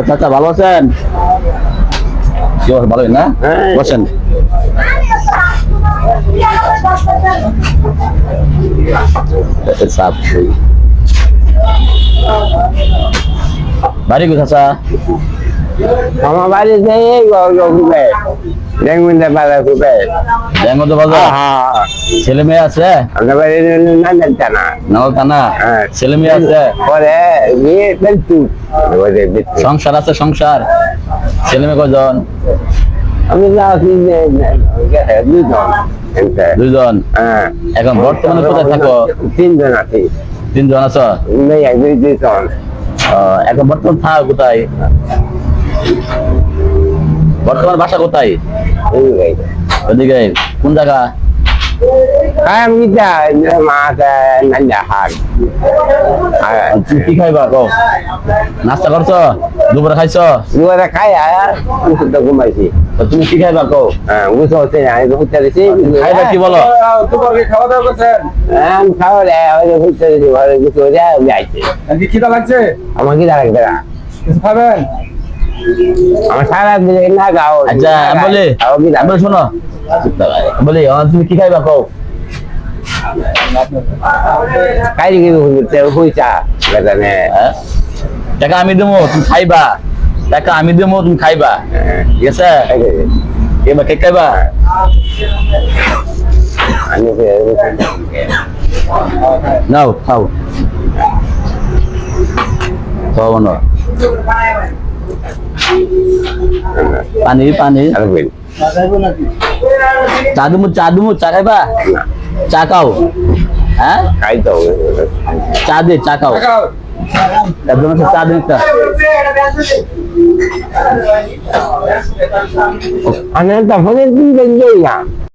চাচা ভালো আছেন? ভালোই না? বসেন। বাড়ি কোথায় চাচা? আমার বাড়িতে বাজার খুবে ছেলে মেয়ে আছে? আমার বাড়ি টানা নাও টানা ছেলে মেয়ে আছে? পরে সংসার আছে? সংসার ছেলে মেয়ে কয়জন? আমি দুইজন। এখন বর্তমানে কোথায় থাকো? তিনজন আছি। তিনজন আছো? দুইজন। এখন বর্তমান থাকো কোথায়? বর্তমান বাসা কোথায়? ওদিকে কোন জায়গা? আমি হাট কি খাইবা কও? নাস্তা করছো? দুপুরে খাইছো? দুপুরে খাই ঘুমাইছি। তুমি কি খাইবা কও? বুঝতে পারছি না, আমি বুঝতে পারছি খাইবা কি বলো? খাওয়া দাওয়া করছেন? খাওয়া বুঝতে পারছি ঘরে কিছু যাইছে। খিদা লাগছে? আমার কি লাগবে না, কিছু খাবেন? আমার সারা দিলে না গাও। আচ্ছা বলি শোনো বলি তুমি কি খাইবা কও? কাই হইছা টাকা আমি দেবো, তুমি খাইবা। টাকা আমি দেবো, তুমি খাইবা। ঠিক আছে? এবার কে খাইবা? নাও খাও খাও না। পানি পানি চা দুমু চা খাইবা? চা খাও? হ্যাঁ খাই তো চা দে, চা খাও। চা দিন আমি তখন না